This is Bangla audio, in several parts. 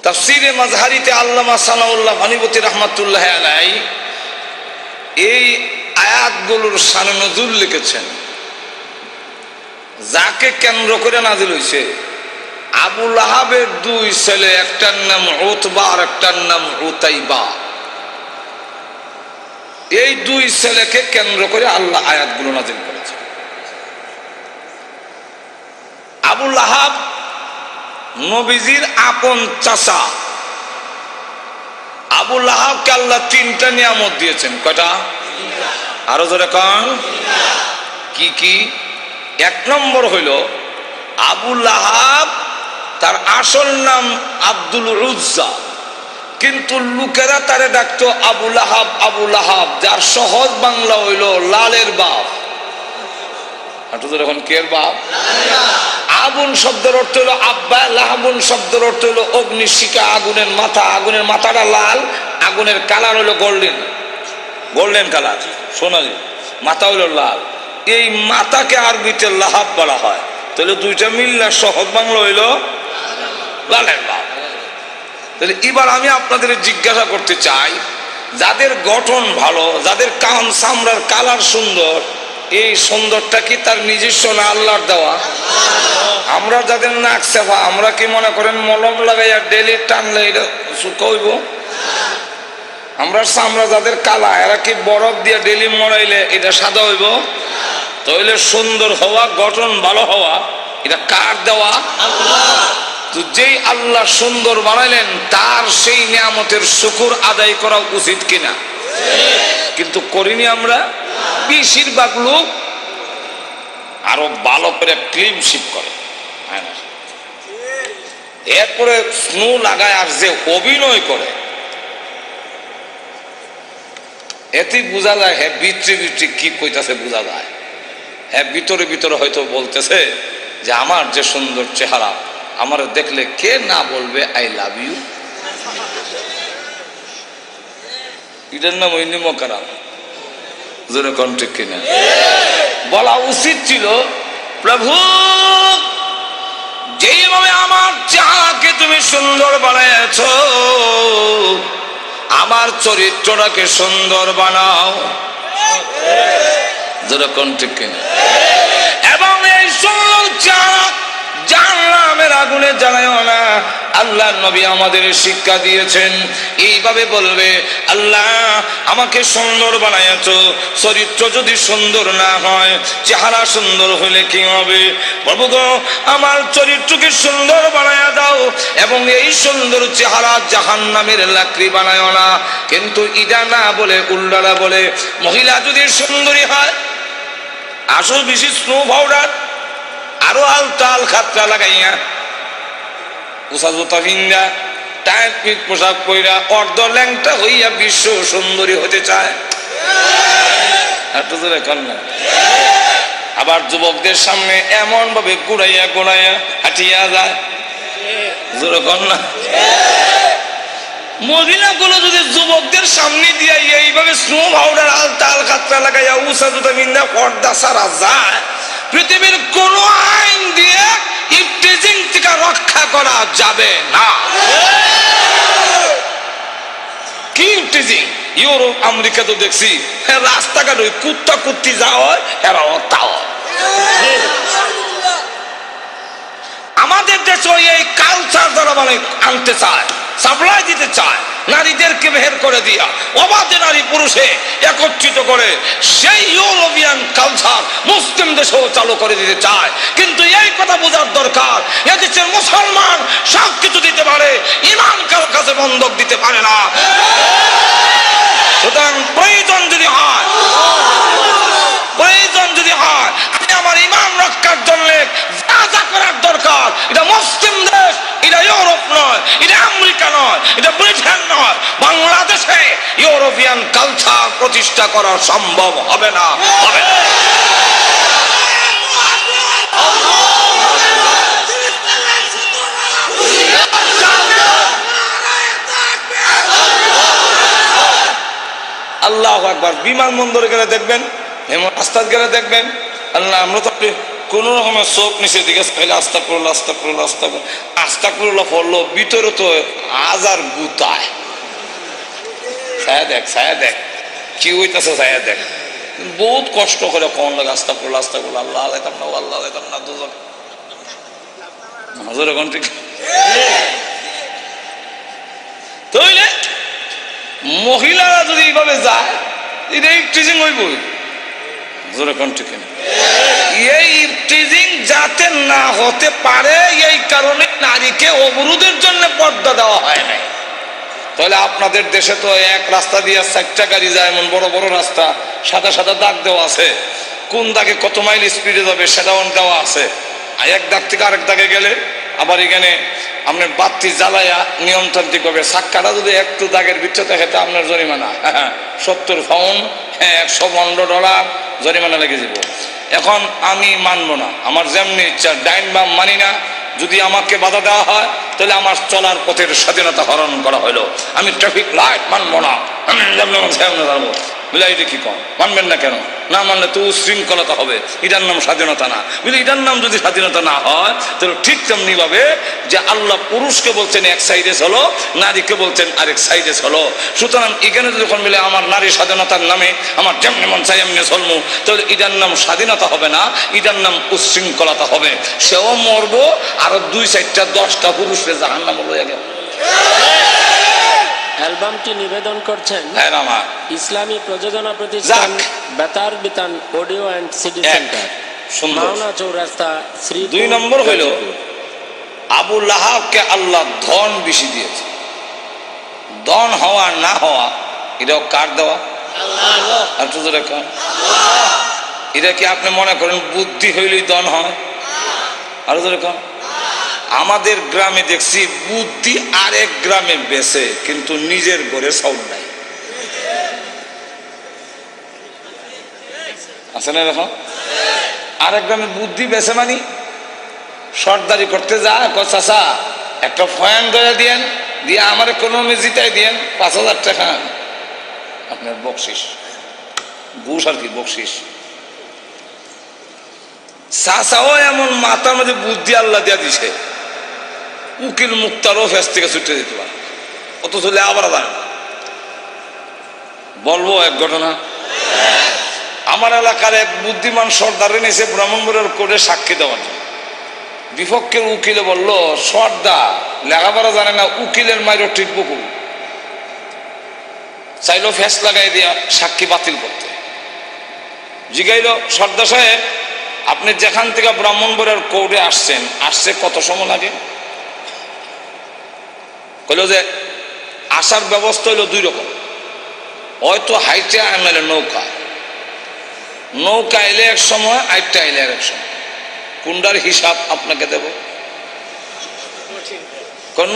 তাফসীরে মাজহারিতে আল্লামা সানাউল্লাহ ভানিপতি রহমাতুল্লাহ আলাইহি এই আয়াতগুলোর শানে নজুল লিখেছেন। যাকে কেন্দ্র করে নাজিল হয়েছে, আবু লাহাবের দুই ছেলে, একটার নাম উতবা আর একটার নাম উতাইবা। এই দুই ছেলেকে কেন্দ্র করে আল্লাহ আয়াতগুলো নাজিল করেছে। আবু লাহাব নবীজির আপন চাচা। আবু লাহাবকে আল্লাহ তিনটা নিয়ামত দিয়েছেন। কয়টা? আরো জোরে কন। কি কি? এক নম্বর হইল আবু লাহাব, তার আসল নাম আব্দুল উজ্জা, কিন্তু লোকেরা তারে ডাকতো আবু লাহাব। আবু লাহাব যার সহজ বাংলা হইল লালের বাপ। এখন কে বাপ? আগুন শব্দের অর্থ হইল আব্বা, লাহাবুন শব্দের অর্থ হইল অগ্নিশিখা, আগুনের মাথা। আগুনের মাথাটা লাল, আগুনের কালার হইল গোল্ডেন, গোল্ডেন কালার, সোনালি। মাথা হইল লাল। এই মাথাকে আরবিতে লাহাব বলা হয়। তাহলে দুইটা মিললে সহজ বাংলা হইল লালের বাপ। তাহলে এবার আমি আপনাদের জিজ্ঞাসা করতে চাই, যাদের গঠন ভালো, যাদের কান চামড়ার কালার সুন্দর, এই সুন্দরটা কি তার নিজস্ব না আল্লাহর দেওয়া? আমরা যাদের নাক সেবা, আমরা কি মনে করেন মলম লাগাইয়া ডেলি টানলে এটা শুকা হইব? আমরা চামড়া যাদের কালা, এরা কি বরফ দিয়ে ডেলি মরাইলে এটা সাদা হইব? তাহলে সুন্দর হওয়া, গঠন ভালো হওয়া, এটা কার দেওয়া? তো যেই আল্লাহ সুন্দর বানাইলেন, তার সেই নিয়ামতের শুকর আদায় করা উচিত কিনা? কিন্তু করিনি আমরা। বেশিরভাগ লোক আরো ভালো করে ক্লিন শিপ করে, এরপরে স্নো লাগায় আর যে অভিনয় করে, এতে বোঝা যায় হ্যাঁ ভিতরে ভিতরে কি কইতাছে বোঝা যায়। হ্যাঁ ভিতরে ভিতরে হয়তো বলতেছে যে আমার যে সুন্দর চেহারা, আমার দেখলে কে না বলবে আই লাভ ইউ। এটার নাম ওই নিমকারা। জোরে কণ্ঠে কিনা বলা উচিত ছিল, প্রভু যেইভাবে আমার চেহারাকে তুমি সুন্দর বানাইছ, আমার চরিত্রটাকে সুন্দর বানাও। জোরে কণ্ঠে কিনা। এবং এই সুন্দর চেহারা জাহান্নামের আগুনে জ্বালায়ও না। আল্লাহ নবী আমাদের শিক্ষা দিয়েছেন, এইভাবে বলবে, আল্লাহ আমাকে সুন্দর বানাইছো, চরিত্র যদি সুন্দর না হয়, চেহারা সুন্দর হইলে কি হবে? প্রভু গো, আমার চরিত্রকে সুন্দর বানায়া দাও, এবং এই সুন্দর চেহারা জাহান্নামের লাকড়ি বানায়ও না। কিন্তু ইদা না বলে উল্লারা বলে, মহিলা যদি সুন্দরী হয়, আসল বেশি স্নো পাউডার, আরো আলতাল খাতরা লাগাইয়া, উষা জুতা ভিন্দা, টাইট পিট পোশাক পইরা, অর্ধ ল্যাংটা হইয়া বিশ্ব সুন্দরী হতে চায়। আবার যুবকদের সামনে এমন ভাবে ঘুরাইয়া ঘুরাইয়া হাঁটিয়া যায়। জোরে কন্যা। মহিলাগুলো যদি যুবকদের সামনে দিয়ে এইভাবে স্নো পাউডার, আলতাল খাতরা লাগাইয়া, উষা জুতা ভিন্দা, পর্দা সারা যায়, পৃথিবীর কোন আইন দিয়ে ইফটিজিং থেকে রক্ষা করা যাবে না। কি ইফটিজিং? ইউরোপ আমেরিকা তো দেখছি রাস্তাঘাট ওই কুত্তা কুত্তি যা হয় এরাও তাও। আমাদের দেশে এই কালচার যারা মানে আনতে চায়, সাপ্লাই দিতে চায়, নারীদেরকে বের করে দিয়া অবাধে নারী পুরুষে একত্রিত করে সেই ইউরোপিয়ান কালচার মুসলিম দেশেও চালু করে দিতে চায়। কিন্তু এই কথা বোঝার দরকার, এদেশের মুসলমান সব কিছু দিতে পারে, ইমান কারো কাছে বন্ধক দিতে পারে না। সুতরাং প্রয়োজন যদি হয়, আমি আমার ইমান রক্ষার জন্য যা যা করার দরকার, এটা মুসলিম দেশ, এটা ইউরোপ নয়, এটা আমেরিকা নয়, এটা ব্রিটেন নয়, বাংলাদেশে ইউরোপিয়ান কালচার প্রতিষ্ঠা করা সম্ভব হবে না, হবে না। আল্লাহু আকবার। বিমানবন্দরে গেলে দেখবেন, রাস্তায় গেলে দেখবেন, আল্লাহ আমরা তো কোন রকমের চোখ নিচে দিকে আস্তা করলো আস্তা করলো আস্তা করলো আস্তা করলো পড়লো, ভিতরে তো আজার গুতায়। ছায়া দেখ ছায়া দেখ কি হইতেছে, ছায়া দেখ। বহুত কষ্ট করে কোন লাগে আস্তা করলো আল্লাহ আলাইতাম না, আল্লাহ আলাইতাম না, দুজন হাজার এখন ঠিক। তাইলে মহিলারা যদি এইভাবে যায়, এটা ইফটিজিং হইবই। এই ইফটিজিং যাতে না হতে পারে, এই কারণে নারীকে অবরোধের জন্য পর্দা দেওয়া হয় নাই। তাহলে আপনাদের দেশে তো এক রাস্তা দিয়ে 4টা গাড়ি যায়, এমন বড় বড় রাস্তা, সাদা সাদা দাগ দেওয়া আছে, কোন দাগে কত মাইল স্পিডে যাবে সেটাও দেওয়া আছে। আর এক দাগ থেকে আরেক দাগে গেলে আবার এখানে আপনার বাতি জ্বালাইয়া নিয়ন্ত্রণটি করবে। সাক্কাটা যদি একটু দাগের ভিতরে থাকে তা আপনার জরিমানা 70 পাউন্ড, $115 জরিমানা লেগে যাব। এখন আমি মানবো না, আমার যেমনি ইচ্ছা ডাইন বাম মানি না। যদি আমাকে বাধা দেওয়া হয় তাহলে আমার চলার পথের স্বাধীনতা হরণ করা হলো। আমি ট্রাফিক লাইট মানবো না, আমি যাবো বুঝলে, এটা কি কম মানবেন না কেন? না মানলে তো উশৃঙ্খলতা হবে, এটার নাম স্বাধীনতা না। বুঝলি, এটার নাম যদি স্বাধীনতা না হয় তাহলে ঠিক তেমনি ভাবে যে আল্লাহ পুরুষকে বলছেন এক সাইডে চলো, নারীকে বলছেন আরেক সাইডে চলো। সুতরাং এখানে যখন মিলে আমার নারী স্বাধীনতার নামে আমার যেমনি মন চাই এমনি চলমু, তাহলে এটার নাম স্বাধীনতা হবে না, এটার নাম উশৃঙ্খলতা হবে। সেও মরবো, আরো 2-4টা 10টা পুরুষকে জাহান্নামে লইয়া গেল। অ্যালবামটি নিবেদন করছেন ইসলামী প্রযোজনা প্রতিষ্ঠান Betar Bitan audio and CD centre, Mawna Chowrasta, শ্রী। 2 নম্বর হইল আবু লাহাবকে আল্লাহ ধন বেশি দিয়েছে। ধন হওয়া না হওয়া এটাও কার দেওয়া? এটা কি আপনি মনে করেন বুদ্ধি হইলেই ধন হয়? আর আমাদের গ্রামে দেখছি বুদ্ধি আরেক গ্রামে বেছে, কিন্তু নিজের ঘরে সব নাই। আছে না এরকম? আরেক গ্রামে বুদ্ধি বেছে মানি সর্দারি করতে যায়, চাচা একটা ফয়ান ধরে দিয়েন, দিয়ে আমার কোনো জিতাই দিয়েন 5000 টাকা আপনার বকশিস, ঘুষ আর কি বকশিস। চাচাও এমন মাথার মধ্যে বুদ্ধি আল্লাহ দিয়া দিছে, উকিল মুক্তারও ফেস থেকে ছুটে দিতে পারে, অত চলে আবার বলবো এক ঘটনা। আমার এলাকার এক বুদ্ধিমান সর্দারে নিয়েছে ব্রাহ্মণবাড়িয়ার কোর্টে সাক্ষী দেওয়ার জন্য। বিপক্ষের উকিলে বলল, সর্দার লেখাপড়া জানে না, উকিলের মাইরও টিকবো করুন। চাইলো ফেস লাগাই দিয়া সাক্ষী বাতিল করতে। জিগাইল, সর্দার সাহেব আপনি যেখান থেকে ব্রাহ্মণবাড়িয়ার কোর্টে আসছে কত সময় লাগে? কইল যে আসার ব্যবস্থা হইল 2 রকম, হয়তো হাইটে আনলে নৌকা এলে এক সময়, আইটটা এলে এক সময়। কোনটার হিসাব আপনাকে দেব?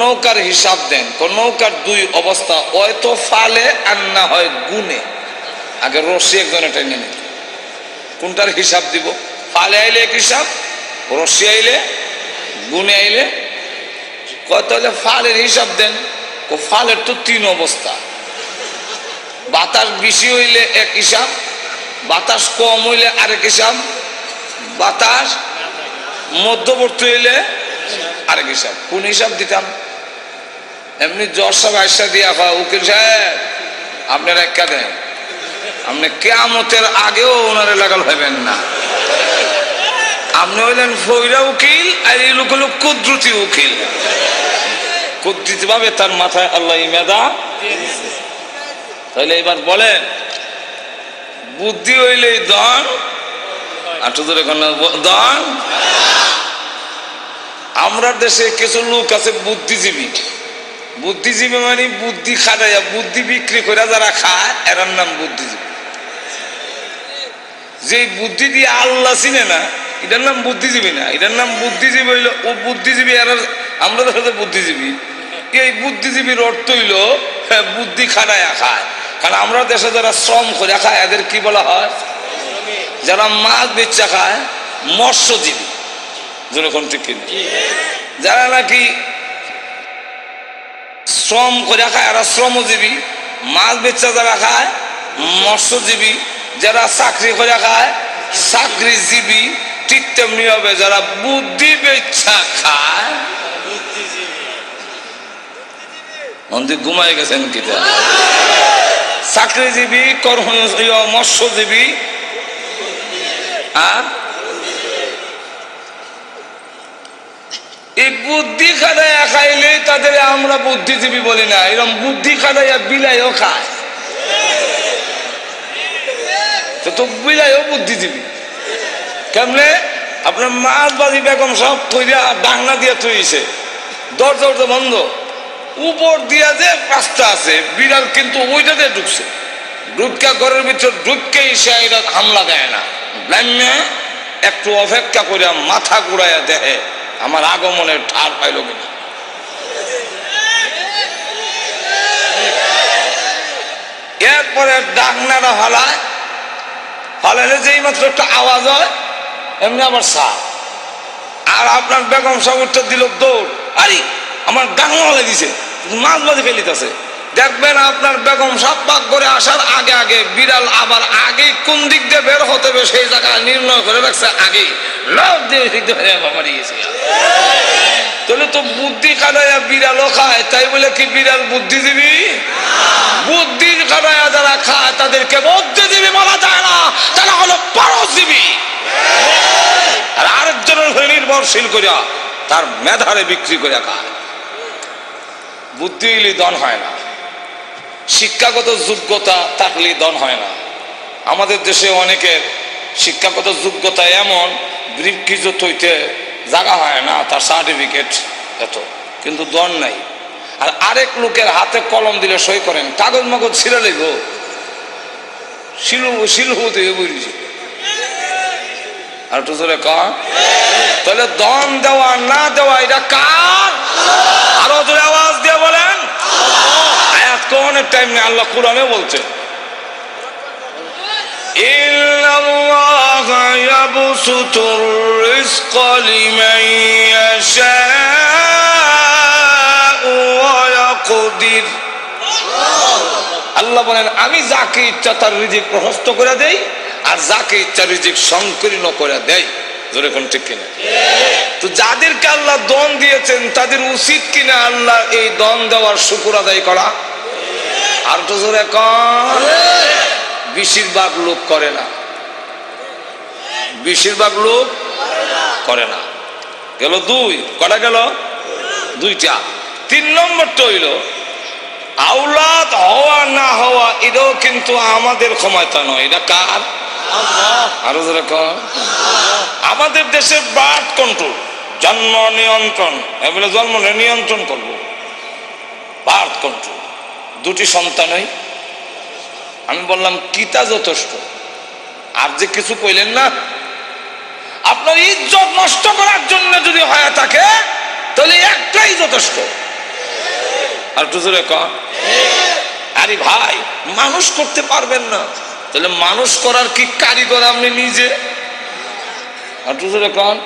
নৌকার হিসাব দেন। নৌকার 2 অবস্থা, হয়তো ফালে আর না হয় গুনে। আগে রশি একজনে টেনে নিত, কোনটার হিসাব দিব? ফালে আইলে এক হিসাব, রশি আইলে, গুনে আইলে। তাহলে ফালের হিসাব দেন। ফালের তো 3 অবস্থা, বাতাস বেশি হইলে এক হিসাব, বাতাস কম হইলে আরেক হিসাব, বাতাস মধ্যবর্তী হইলে আরেক হিসাব। কোন হিসাব দিতাম? এমনি জ্বর সব আশা দিয়া হয়, উকিল সাহেব আপনারা একা দেন, আপনি কিয়ামতের আগেও ওনারে লাগাল হইবেন না। আপনি হইলেন ফইরা উকিল, আর এই লোক হলো কুদরতি উকিল। কুদরতি ভাবে তার মাথায় আল্লাহ মেধা। তাহলে এবার বলেন, বুদ্ধি হইলে ধন, ধন। আমরা দেশে কিছু লোক আছে বুদ্ধিজীবী। বুদ্ধিজীবী মানে বুদ্ধি খাটাইয়া, বুদ্ধি বিক্রি করে যারা খায় এরার নাম বুদ্ধিজীবী। যে বুদ্ধি দিয়ে আল্লাহ চিনে না, এটার নাম বুদ্ধিজীবী না, এটার নাম বুদ্ধিজীবী হইল ও বুদ্ধিজীবী। আমরা দেখা বুদ্ধিজীবী, এই বুদ্ধিজীবীর অর্থ হইল বুদ্ধি খাটাইয়া খায়। কারণ আমরা দেশে যারা শ্রম করে খায় এদের কি বলা হয়? যারা মাছ বেচা খায় মৎস্যজীবী। যেরকম ঠিক কিনা? যারা নাকি শ্রম করে খায় এরা শ্রমজীবী, মাছ বেচা যারা খায় মৎস্যজীবী, যারা চাকরি করে খায় চাকরিজীবী, ঠিক তেমনি হবে যারা বুদ্ধি বেচ্ছা খায় মন্দির ঘুমাই গেছেন কিটা চাকরিজীবী মৎস্যজীবী আর এই বুদ্ধি খাটাইয়া খাইলে তাদের আমরা বুদ্ধিজীবী বলি না, এরকম বুদ্ধি খাটাইয়া বিলাইও খায় তো বিলাইও বুদ্ধিজীবী কেমনে? আপনার মাছবাজি বেগম সব কইরা ডাংনা দিয়ে তুইছে, দরজা বন্ধ, উপর দিয়া যে রাস্তা আছে, বিড়াল কিন্তু ওইটাতে ঢুকছে, ঢুকা ঘরের ভিতর ঢুককেই সে এটা হামলা দেয় না, একটু অপেক্ষা করিয়া মাথা ঘুরাইয়া দেহে আমার আগমনের ঠার পাইল কিনা। এরপরে ডাকনাটা ফালাইলে যেই মাত্র একটা আওয়াজ হয় এমনি আবার সাপ, আর আপনার বেগম সাহেব উত্তর দিল দৌড়, আরে আমার ডাকনা হলে দিছে, মাছ বাজে ফেলিতেছে। দেখবেন আপনার বেগম সাহেব পাক করে আসার আগে আগে বিড়াল আবার আগে কোন দিক দিয়ে বের হতে হবে সেই জায়গা নির্ণয় করে রাখছে, আগেই লাভ দিয়ে গেছে। তাহলে তো বুদ্ধি খাটাইয়া বিড়ালও খায়, তাই বলে কি বিড়াল বুদ্ধিজীবী? বুদ্ধি খাটাইয়া যারা খায় তাদেরকে বুদ্ধিজীবী বলা যায় না, তারা হলো পরজীবী। আর আরেকজনের নির্ভরশীল করিয়া তার মেধারে বিক্রি করিয়া খায়। বুদ্ধি হইলে দন হয় না, শিক্ষাগত যোগ্যতা থাকলে দন হয় না। আমাদের দেশে অনেকের শিক্ষাগত যোগ্যতা এমন বৃক্ষিজত হইতে জায়গা হয় না, তার সার্টিফিকেট এত, কিন্তু দন নাই। আর আরেক লোকের হাতে কলম দিলে সই করেন, কাগজ মাগজ ছিঁড়ে লিখব শিলহু দিয়ে বুঝেছি। আর একটু জোরে কন, তাহলে দন দেওয়া না দেওয়া এটা কার? আরো জোরে আওয়াজ দিয়ে বলেন। আয়াত কোনের টাইম নেই, আল্লাহ কুরআনে বলছে ইন্নাল্লাহা ইয়াবসুতুর রিজকা লিমান ইয়াশাউ ওয়া ইয়াকদির। আল্লাহ বলেন আমি যাকে ইচ্ছা তার রিজিক প্রশস্ত করে দেই, আর যাকে ইচ্ছা রিজিক সংকীর্ণ করে দেয়। জোরে কোন ঠিক কিনা? তো যাদেরকে আল্লাহ দন দিয়েছেন তাদের উচিত কিনা আল্লাহ এই দন দেওয়ার শুকর আদায় করা? আর তো জোরে কন। বেশিরভাগ লোক করে না, বেশিরভাগ লোক করে না। গেল দুই, কটা গেল? দুইটা। তিন নম্বরটা হইল আওলাদ হওয়া না হওয়া, এটাও কিন্তু আমাদের ক্ষমতা নয়, এটা কার? আরো জোরে কন। আমাদের দেশের বার্থ কন্ট্রোল, জন্ম নিয়ন্ত্রণ, এগুলো জন্ম নিয়ন্ত্রণ করবো, বার্থ কন্ট্রোল, দুটি সন্তানই। আমি বললাম কিতা যথেষ্ট, আর যে কিছু কইলেন না। আপনার ইজ্জত নষ্ট করার জন্য যদি হয়ে থাকে তাহলে একটাই যথেষ্ট। আর একটু জোরে কন। আরে ভাই মানুষ করতে পারবেন না, তাহলে মানুষ করার কি কারিগর আপনি নিজে? আর একটু জোরে কন।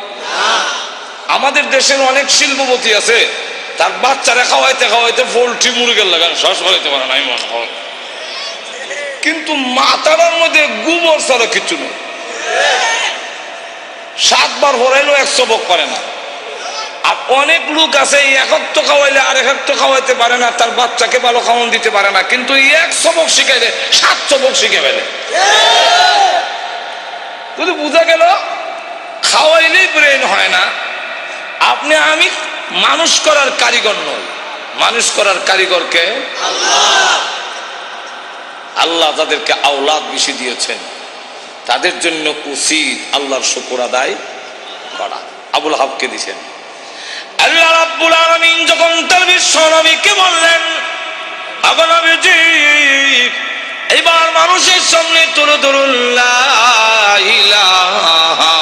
আমাদের দেশের অনেক শিল্পপতি আছে, তার বাচ্চারা খাওয়াইতে খাওয়াইতে পোল্ট্রি মুরগের লাগান শ্বাস ফলাইতে পারে না, মনে হয়, কিন্তু মাথার মধ্যে গোবর ছাড়া কিছু নেই। 7 বার ভরাইলেও 100 বক পারে না। আর অনেক লোক আছে এক তো খাওয়াইলে আর এক তো খাওয়াইতে পারে না, তার বাচ্চাকে ভালো খাওয়ান দিতে পারে না, কিন্তু 100 বক শিখাইলে 700 বক শিখে ফেলে। যদি বোঝা গেল খাওয়াইলেই ব্রেন হয় না। আপনি আমি মানুষ করার কারিগর নই, মানুষ করার কারিগরকে আল্লাহ। আল্লাহ যাদেরকে আওলাদ বেশি দিয়েছেন তাদের জন্য উচিত আল্লাহর শুকর আদায় করা। আবুল হাবকে দিয়েছেন আল্লাহ রাব্বুল আলামিন যখন তার বিশ্ব নবীকে বললেন, আবু নবীজি এবার মানুষের সামনে তুলে ধরুন লা ইলাহা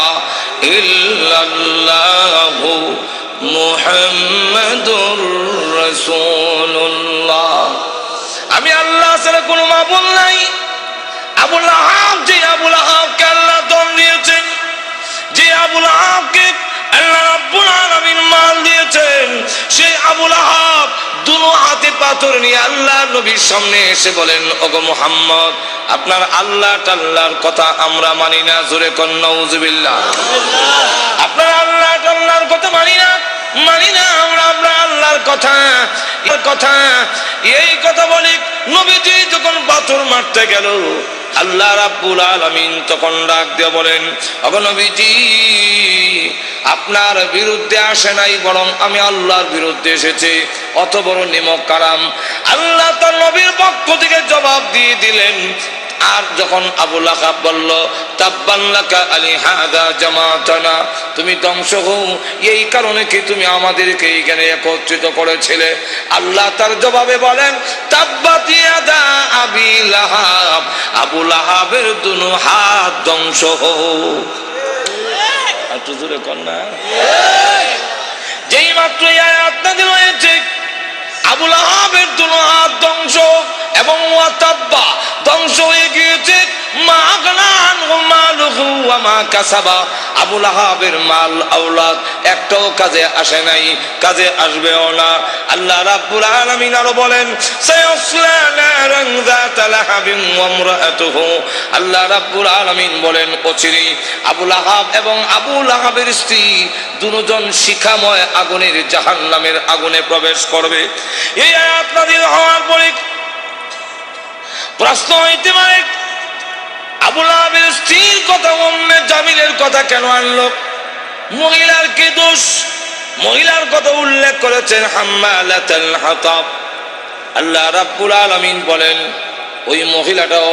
ইল্লাল্লাহু মুহাম্মাদুর রাসূলুল্লাহ। আমি আল্লাহ ছাড়া কোনো মাবুদ নাই। আবুল আহাব, যে আবুল আহাবকে আল্লাহ দম দিয়েছেন, যে আবুল আহাবকে আল্লাহ রাব্বুল আলামিন মাল দিয়েছেন, সেই আবুল আহাব দুনো হাতে পা পাথর নিয়ে আল্লাহ নবীর সামনে এসে বলেন, ওগো মুহাম্মদ, আপনার আল্লাহ টাল্লাহর কথা আমরা মানি না। জোরে কোন নাউজুবিল্লাহ। আপনার আল্লাহ টাল্লাহর কথা মানি না আমরা আপনার আল্লাহর কথা। এই কথা বলি নবীজি যখন পাথর মারতে গেল, আল্লাহ রাব্বুল আলামিন তখন ডাক দিয়ে বলেন, ওগো নবীজি, আপনার বিরুদ্ধে আসে নাই, বরং আমি আল্লাহর বিরুদ্ধে এসেছি। অত বড় নিমক কারাম। আল্লাহ তার নবীর পক্ষ থেকে জবাব দিয়ে দিলেন। আর যখন আবু লাহাব বলল, তাব্বান লাকা আলিহাদা জামাতানা, তুমি ধ্বংস হও, এই কারণে কি তুমি আমাদেরকে এইখানে একত্রিত করেছিলে? আল্লাহ তার জবাবে বলেন, তাব্বাত ইয়াদা আবি লাহাব, আবু লাহাবের দুনো হাত ধ্বংস হোক। একটু জোরে কর না। যেই মাত্র এই আয়াত নাযিল হয়েছে, আবু লাহাবের দুনো হাত ধ্বংস এবং ওয়াতাব্বা ধ্বংস হয়ে গিয়েছে। মা আগনা আনহু মালুহু ওয়া মা কাসাবা, আবু লাহাবের মাল আওলাদ একটাও কাজে আসে নাই, কাজে আসবেও না। আল্লাহ রাব্বুল আলামিন আরো বলেন, সায়াসলা নারান যাতা লাহাবিন ওয়া ইমরাআতুহু, আল্লাহ রাব্বুল আলামিন বলেন, অচিরেই আবু লাহাব এবং আবু লাহাবের স্ত্রী দুজন শিখাময় আগুনের জাহান্নামের আগুনে প্রবেশ করবে। এই আয়াত নাযিল হওয়ার পরে প্রশ্ন হইতে পারে, আবু লাহাবের স্ত্রীর কথা, উম্মে জামিলের কথা কেন আনলো? মহিলার কি দোষ? মহিলার কথা উল্লেখ করেছেন হাম্মালাতুল হাতাব। আল্লাহ রাব্বুল আলামিন বলেন, ওই মহিলাটাও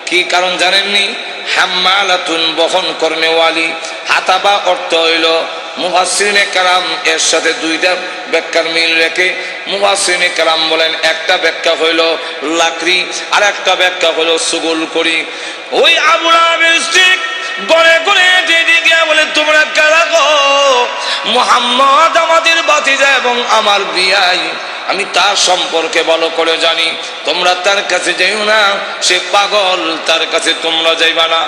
কি কারণ জানেননি? হাম্মালাতুন, বহন কর্মেওয়ালি। হাতাবা অর্থ হইল, মুফাসসিরিনে কেরাম এর সাথে দুইটা ব্যাখ্যার মিল রেখে মুফাসসিরিনে কেরাম বলেন, একটা ব্যাখ্যা হইল লাকড়ি, আর একটা ব্যাখ্যা হইল সুগুল করি। ওই আবু লাহাবের স্ত্রী গড়ে গড়ে দিকে বলে, তোমরা কারা গো? মুহাম্মদ আমাদের ভাতিজা এবং আমার বিয়াই, আমি তার সম্পর্কে ভালো করে জানি। তোমরা তার কাছে যাইও না, সে পাগল, তার কাছে তোমরা যাইবা না।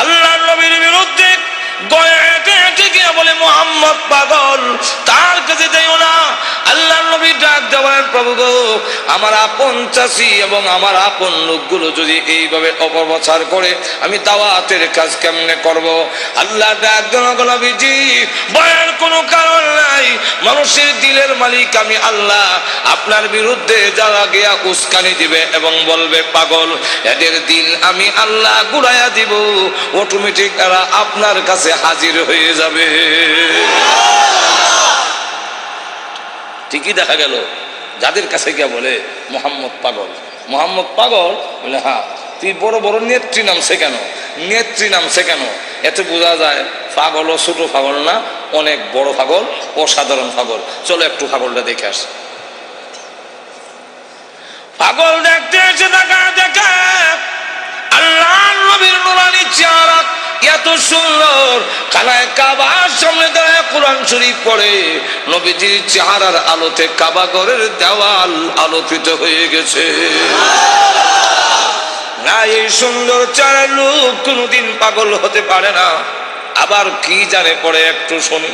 আল্লাহর নবীর বিরুদ্ধে বলে, মুহাম্মদ পাগল, তার কাছে যাইও না। আল্লাহ নবী ডাক দেওয়ার, প্রভু গো, আমার আপন চাষি এবং আমার আপন লোকগুলো যদি এইভাবে অপপ্রচার করে, আমি দাওয়াতের কাজ কেমনে করব? আল্লাহ ডাক দেওয়া, নবীজি, ভয়ের কোনো কারণ নাই। মানুষের দিলের মালিক আমি আল্লাহ। আপনার বিরুদ্ধে যারা গিয়া উস্কানি দিবে এবং বলবে পাগল, এদের দিল আমি আল্লাহ ঘুরাইয়া দিব, অটোমেটিক এরা আপনার কাছে হাজির হয়ে যাবে। ঠিকই দেখা গেল, যাদের কাছে গিয়া বলে মুহাম্মদ পাগল, মুহাম্মদ পাগল, বলে হ্যাঁ, তুই বড় বড় নেত্রী নামছে কেন? নেত্রী নামছে কেন? এতে বোঝা যায় পাগল ও ছোট পাগল না, অনেক বড় পাগল, অসাধারণ পাগল। চলো একটু পাগলটা দেখে আসি। পাগল দেখতে এসে দেখা আল্লাহ নবীর নুরানি চেহারা এত সুন্দর, খানায় কাবার সামনে দাঁড়ায় কোরআন শরীফ পড়ে। নবীজির চেহারার আলোতে কাবা ঘরের দেওয়াল আলোকিত হয়ে গেছে। না, এই সুন্দর চেহারার লোক কোনোদিন পাগল হতে পারে না। আবার কি জানে পড়ে, একটু শুনি।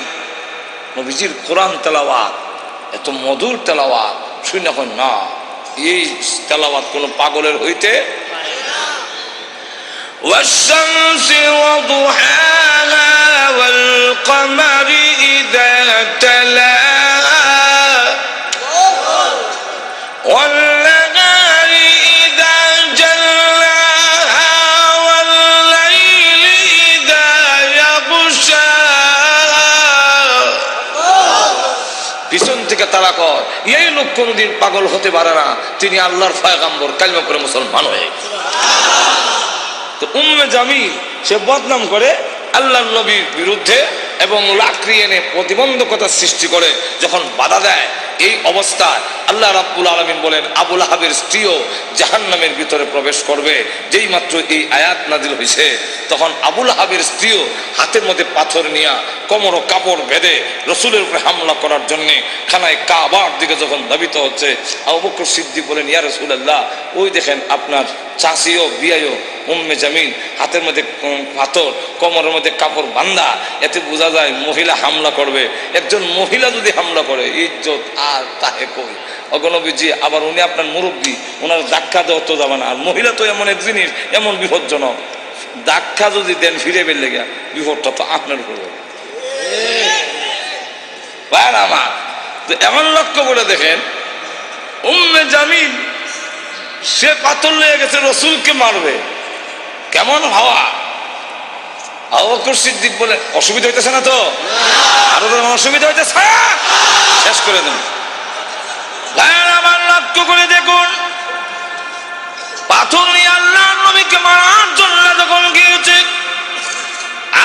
নবীজির কোরআন তেলাওয়াত এত মধুর তেলাওয়াত, শুনি এখন না, এই তেলাওয়াত কোন পাগলের হইতে। والشمس وضحاها والقمر إذا تلاها والنهار إذا جلاها والليل إذا يغشاها। পিছন থেকে তারা কর, এই লোক কোনদিন পাগল হতে পারে না, তিনি আল্লাহর পয়গম্বর, কালিমা করে মুসলমান হয়ে। তো উম্মে জামিল সে বদনাম করে আল্লাহর নবীর বিরুদ্ধে এবং লাকড়ি এনে প্রতিবন্ধকতা সৃষ্টি করে যখন বাধা দেয়, এই অবস্থায় আল্লাহ রাব্বুল আলামিন বলেন, আবু লাহাবের স্ত্রীও জাহান্নামের ভিতরে প্রবেশ করবে। যেই মাত্র এই আয়াত নাজিল হয়েছে, তখন আবু লাহাবের স্ত্রীও হাতের মধ্যে পাথর নিয়ে কোমর ও কাপড় বেঁধে রসুলের উপরে হামলা করার জন্য খানায় কাবার দিকে যখন ধাবিত হচ্ছে, আবু বকর সিদ্দিক বলেন, ইয়া রাসূলুল্লাহ, ওই দেখেন আপনার চাষিও বিয়াইও উম্মে জামিল, হাতের মধ্যে পাথর, কোমরের মধ্যে কাপড় বান্ধা। এতে বোঝা যায় মহিলা হামলা করবে। একজন মহিলা যদি হামলা করে, ইজ্জত আর তাহে কই অগণবীজি আবার উনি আপনার মুরব্বী, ওনার ধাক্কা দেওয়া তো যাবে না। আর মহিলা তো এমন এক জিনিস, এমন বিপজ্জনক, ধাক্কা যদি দেন ফিরে বের লেগে বিপদটা তো আপনার উপর হবে। আমার তো এমন লক্ষ্য করে দেখেন, উম্মে জামিল সে পাথর লেগে গেছে রসুলকে মারবে, কেমন হাওয়া। আবু বকর সিদ্দিক বলে অসুবিধা হইতেছে না তো? আরো অসুবিধা হইতেছে, শেষ করে দেন। আমার লক্ষ্য করে দেখুন, পাথর নিয়ে আল্লাহ নবীকে মারার জন্য যখন গিয়েছে,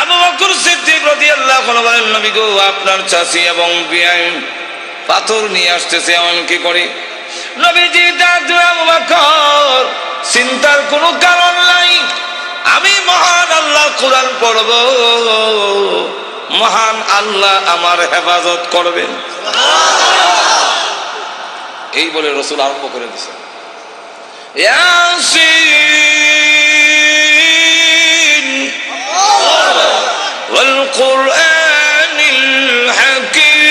আবু বকর সিদ্দিক রাদিয়াল্লাহু আনহু বলেন, নবী গো, আপনার চাচি এবং বিয়াই পাথর নিয়ে আসতেছে, এমন কি করি? নবীজি ডাকলেন, আবু বকর, চিন্তার কোনো কারণ নাই, আমি মহান আল্লাহ কোরআন পড়ব, মহান আল্লাহ আমার হেফাজত করবেন। এই বলে রসুল আরম্ভ করে দিছে, ইয়াসিন ওয়াল কুরআনিল হাকীম।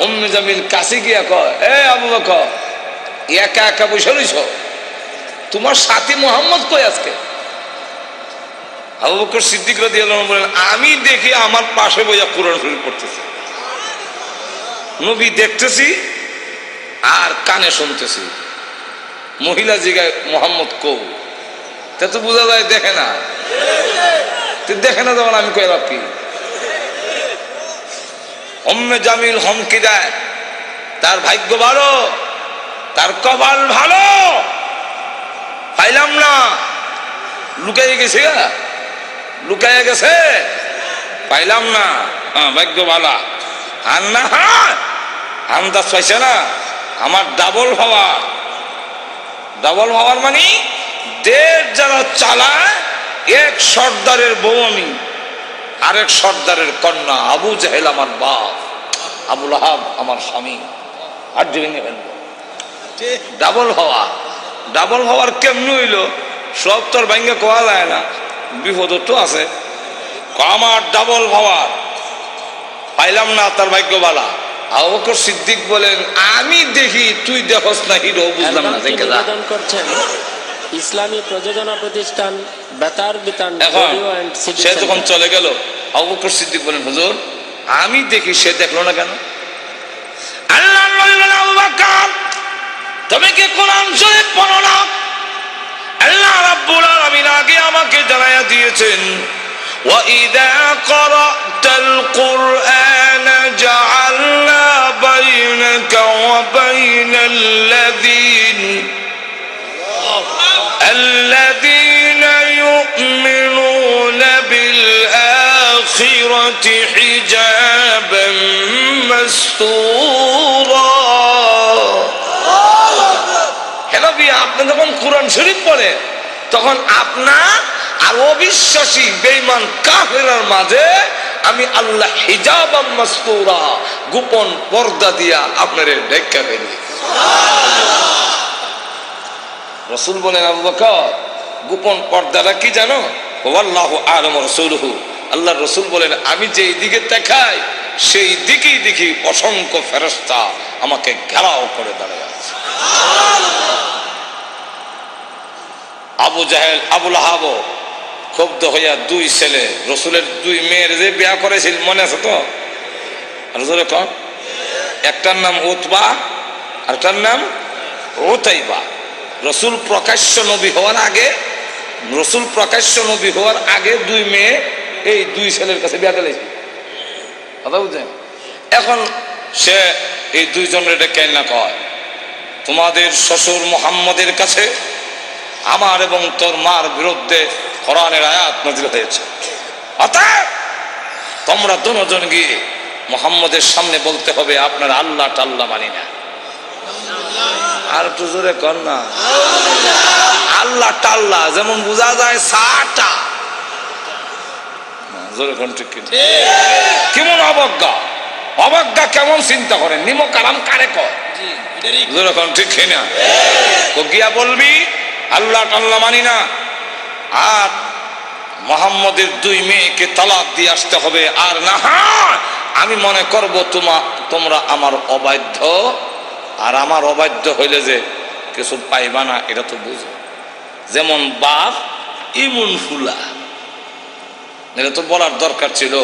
উম্মে জামিল কাছে গিয়া কয়, এ আবু বকর, একা একা বসে রইছ, তোমার সাথী মোহাম্মদ কই আজকে? আবু বকর সিদ্দিক রাদিয়াল্লাহু আনহু বলেন, আমি দেখি আমার পাশে বইয়া কোরআন শরীফ পড়তেছে, নবী দেখতেছি আর কানে শুনতেছি। মহিলা জিগায়, মোহাম্মদ কৌ? তা তো বোঝা যায় দেখে না, দেখে না যখন আমি কই লাভ কি? উম্মে জামিল হুমকি দেয়, তার ভাগ্য ভালো, তার কপাল ভালো, পাইলাম না, লুকাইয়ে গেছে, লুকাইয়ে গেছে, পাইলাম না, ভাগ্য ভালো। আর না আন্দাজ পাইছে না, আমার ডাবল পাওয়ার। ডাবল পাওয়ার মানে দেশ যারা চালায়, এক সর্দারের বউ আমি, আরেক সর্দারের কন্যা। আবু জাহেল আমার বাপ, আবু লাহাব আমার স্বামী, আর ভেঙে ফেলব। ডাবল হওয়া, ডাবল হওয়ার কেমনি হইল? সব তোর ভাঙ্গে কোয়া যায় না, বিপদ তো আছে। আমার ডাবল হওয়ার, পাইলাম না, তার ভাগ্য বালা। আবু বকর সিদ্দিক বলেন, আমি দেখি, তুই দেখস না, হিরো বুঝলাম না। নিবেদন করছেন ইসলামী প্রযোজনা প্রতিষ্ঠান Betar Bitan audio and CD সে সেন্টার। যখন চলে গেল, আবু বকর সিদ্দিক বলেন, হুজুর আমি দেখি, সে দেখলো না কেন? আল্লাহ বললেন, আবু বকর, তুমি কি কোরআন শরীফ পড়ো না? আল্লাহ রাব্বুল আলামিন আগে আমাকে জানায়া দিয়েছেন, وَإِذَا قَرَأْتَ الْقُرْآنَ جَعَلْنَا بَيْنَكَ وَبَيْنَ الَّذِينَ يُؤْمِنُونَ بِالْآخِرَةِ حِجَابًا مَسْتُورًا। আপনি যখন কোরআন শরীফ পড়েন, তখন আপনার আর অবিশ্বাসী বেঈমান কাফেরের মাঝে আমি আল্লাহ হিজাবাম মাসতুরা, গোপন পর্দা দিয়া আপনারে ঢেকে ফেলি। রাসূল বলেন, আবু বকর, গোপন পর্দাটা কি জানো? ওয়াল্লাহু আ'লামু রাসূলুহু। আল্লাহর রাসূল বলেন, আমি যেই দিকে তাকাই সেই দিকেই দেখি অসংখ্য ফেরেশতা আমাকে ঘেরাও করে দাঁড়িয়ে আছে। আবু জাহেল, আবু লাহাব ক্ষুব্ধ হইয়া দুই ছেলে, রসুলের দুই মেয়ের যে বিয়া করেছিল, মনে আছে তো? রসুলের কন, একটার নাম উতবা, আরেকটার নাম উতাইবা। রসুল প্রকাশ্য নবী হওয়ার আগে, রসুল প্রকাশ্য নবী হওয়ার আগে দুই মেয়ে এই দুই ছেলের কাছে বিয়া দিয়েছে, কথা বুঝছেন? এখন সে এই দুইজনের ডেকে না কয়, তোমাদের শ্বশুর মুহাম্মদের কাছে আমার এবং তোর মার বিরুদ্ধে কোরআনের আয়াত নাযিল হয়েছে, অতএব তোমরা দুজন গিয়ে মুহাম্মদের সামনে বলতে হবে, আপনার আল্লাহ টাল্লাহ মানি না। আর একটু জোরে কর না, আল্লাহ টাল্লাহ যেমন বোঝা যায় সাটা, জোরে কোন ঠিক কেমন অবজ্ঞা, অবজ্ঞা কেমন চিন্তা করেন, নিমক আরাম কারে কয়, জোরে কোন ঠিক না? গিয়া বলবি আল্লাহ টাল্লাহ মানি না, আর মোহাম্মদের 2 মেয়েকে তালাক দিয়ে আসতে হবে, আর না আমি মনে করব তোমরা আমার অবাধ্য, আর আমার অবাধ্য হইলে যে কিছু পাইবা না, এটা তো বুঝো। যেমন বাপ ইমুন ফুলা, এটা তো বলার দরকার ছিল।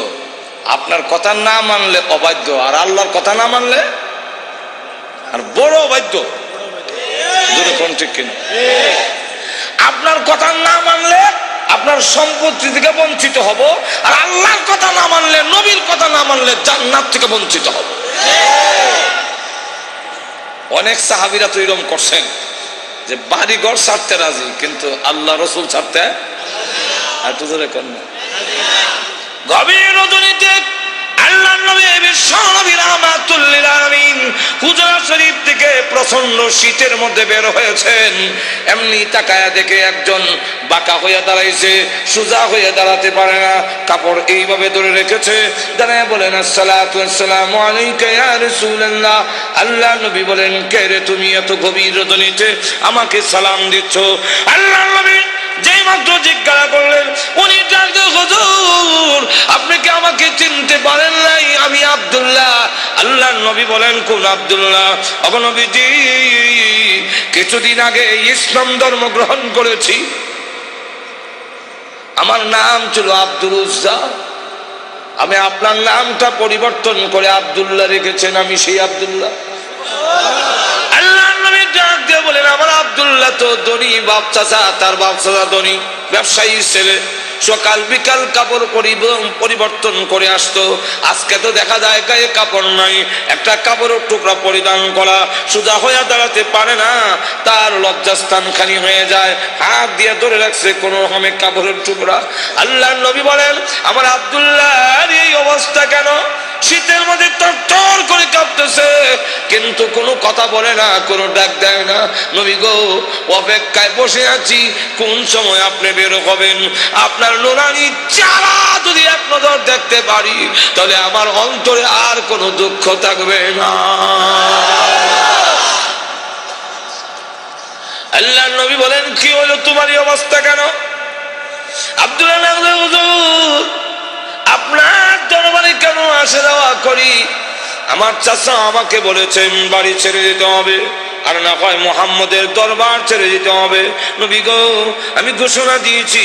আপনার কথা না মানলে অবাধ্য, আর আল্লাহর কথা না মানলে আর বড় অবাধ্য। ঠিক কিনা? আপনার কথা না মানলে আপনার সম্পত্তি থেকে বঞ্চিত হব, আর আল্লাহর কথা না মানলে, নবীর কথা না মানলে জান্নাত থেকে বঞ্চিত হব। অনেক সাহাবীরা তো এরকম করছেন যে বাড়ি ঘর ছাড়তে রাজি, কিন্তু আল্লাহ রসুল ছাড়তে গভীর রজনীতে আল্লাহর নবী বিশ্ব নবী রাহমাতুল লিল আলামিন হুজরা শরীফ থেকে প্রচন্ড শীতের মধ্যে বের হয়েছেন। এমনি তাকায়া দেখে একজন বাঁকা হয়ে দাঁড়াইছে, সোজা হয়ে দাঁড়াতে পারে না, কাপড় এইভাবে ধরে রেখেছে। দাঁড়ায় বলেন আসসালাতু ওয়াসসালামু আলাইকা ইয়া রাসূলুল্লাহ। আল্লাহ নবী বলেন, কে রে তুমি এত গভীর রজনীতে আমাকে সালাম দিচ্ছ? আল্লাহর নবী যেই মাত্র জিজ্ঞাসা করলেন, উনি ডাকতে, হুজুর আপনি কি আমাকে চিনতে পারেন নাই? আমি আব্দুল্লাহ। আল্লাহর নবী বলেন, কোন আব্দুল্লাহ? ওগো নবীজি, কিছুদিন আগে ইসলাম ধর্ম গ্রহণ করেছি, আমার নাম ছিল আব্দুল উজ্জা, আমি আপনার নামটা পরিবর্তন করে আব্দুল্লাহ রেখেছেন, আমি সেই আব্দুল্লাহ। আল্লাহর নবী ডাক দিয়ে বলেন, আমার আব্দুল্লাহ তো ধনী বাপ চাচা, তার বাপ চাচা ধনী ব্যবসায়ী ছেলে, সকাল বিকাল কাপড় পরিবর্তন করে আসতো। আজকে তো দেখা যায় গায়ে কাপড় নাই, একটা কাপড়ের টুকরা পরিধান করা, সোজা হয়ে দাঁড়াতে পারে না, তার লজ্জাস্থান খালি হয়ে যায়, হাত দিয়ে ধরে রাখছে কোন রকমের কাপড়ের টুকরা। আল্লাহর নবী বলেন, আমার আব্দুল্লাহর এই অবস্থা কেন? শীতের মধ্যে তরতর করে কাঁপতেছে, কিন্তু কোনো কথা বলে না, কোনো ডাক দেয় না। নবী গো, অপেক্ষায় বসে আছি, কোন সময় আপনি বের হবেন? আপনার নুরানি চেহারা যদি এক নজর দেখতে পারি, তাহলে আমার অন্তরে আর কোনো দুঃখ থাকবে না। আল্লাহর নবী বলেন, কি হলো তোমার এই অবস্থা কেন? আব্দুল্লাহ, হুজুর আপনার দরবারে কেন আসা যাওয়া করি? আমার চাচা আমাকে বলেছেন বাড়ি ছেড়ে দিতে হবে, আর না হয় মুহাম্মদের দরবার ছেড়ে দিতে হবে। নবী গো, আমি ঘোষণা দিয়েছি,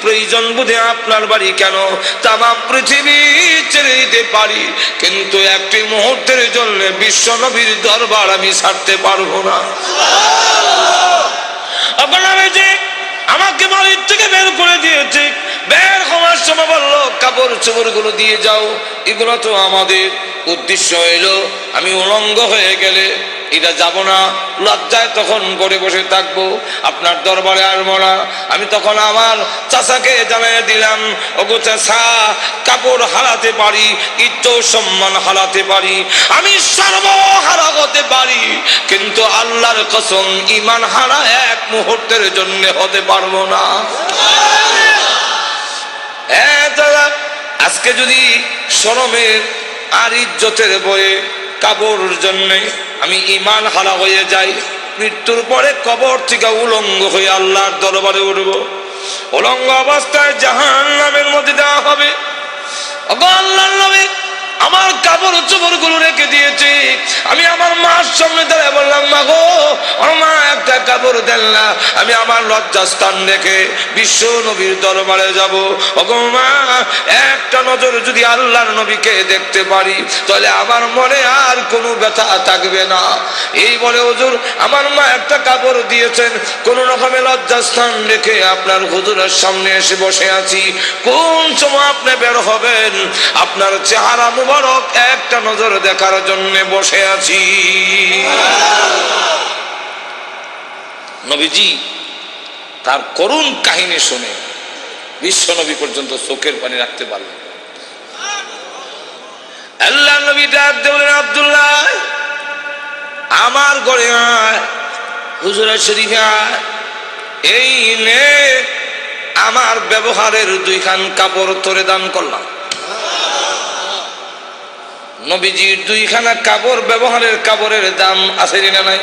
প্রয়োজন বুঝে আপনার বাড়ি কেন তামাম পৃথিবী ছেড়ে দিতে পারি, কিন্তু একটি মুহূর্তের জন্য বিশ্ব নবীর দরবার আমি ছাড়তে পারবো না। আমাকে বাড়ির থেকে বের করে দিয়েছে, বের হওয়ার সময় বললো কাপড় চোপড় গুলো দিয়ে যাও, এগুলো তো আমাদের। উদ্দেশ্য হইলো আমি উলঙ্গ হয়ে গেলে এটা যাব না, লজ্জায় তখন ঘরে বসে থাকবো, আপনার দরবারে আসবো না। আমি তখন আমার চাচাকে জানিয়ে দিলাম, ওগো চাচা, কাপড় হারাতে পারি, ইজ্জত সম্মান হারাতে পারি, আমি সর্বহারা হতে পারি, কিন্তু আল্লাহর কসম ঈমান হারা এক মুহূর্তের জন্য হতে পারবো না। আজকে যদি শরমের আর ইজ্জতের বয়ে কাপড়ের জন্য আমি ঈমান হারা হয়ে যাই, মৃত্যুর পরে কবর থেকে উলঙ্গ হয়ে আল্লাহর দরবারে উঠব, উলঙ্গ অবস্থায় জাহান্নামের মধ্যে দেওয়া হবে। আল্লাহর নবী আমার কাপড় চোপড় গুলো রেখে দিয়েছি, আমি আমার মার সামনে দাঁড়িয়ে বললাম, মা গো, আমার মা একটা কাপড় দেন না, আমি আমার লজ্জাস্থান রেখে বিশ্ব নবীর দরবারে যাব। ওগো মা, একটা নজর যদি আল্লাহর নবীকে দেখতে পারি, তাহলে আমার মনে আর কোনো ব্যথা থাকবে না। এই বলে হুজুর আমার মা একটা কাপড় দিয়েছেন, কোন রকমের লজ্জাস্থান রেখে আপনার হুজুরের সামনে এসে বসে আছি। কোন সময় আপনি বের হবেন, আপনার চেহারা মুবারক একটা নজর দেখার জন্য বসে আছি। নবীজি তার করুণ কাহিনী শুনে বিশ্ব নবী পর্যন্ত চোখের পানি রাখতে পারলেন। আল্লাহ নবী ডাক দিয়ে বলেন, আব্দুল্লাহ আমার ঘরে আয়, হুজুরের শরীফে আয়, এই নে আমার ব্যবহারের 2 খান কাপড় তোরে দান করলাম। নবীজির 2 খানা কাপড়, ব্যবহারের কাপড়ের দাম আছে না নাই?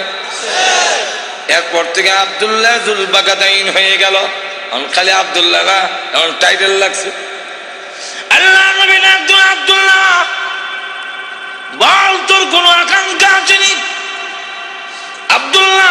এরপর থেকে আব্দুল্লাহ জুল বাগাদাইন হয়ে গেল। খালি আব্দুল্লাহ না, এমন টাইটেল লাগছে। আল্লাহ নবী একজন আব্দুল্লাহ, বল তোর কোনো আকাঙ্ক্ষা আছে নি? আব্দুল্লাহ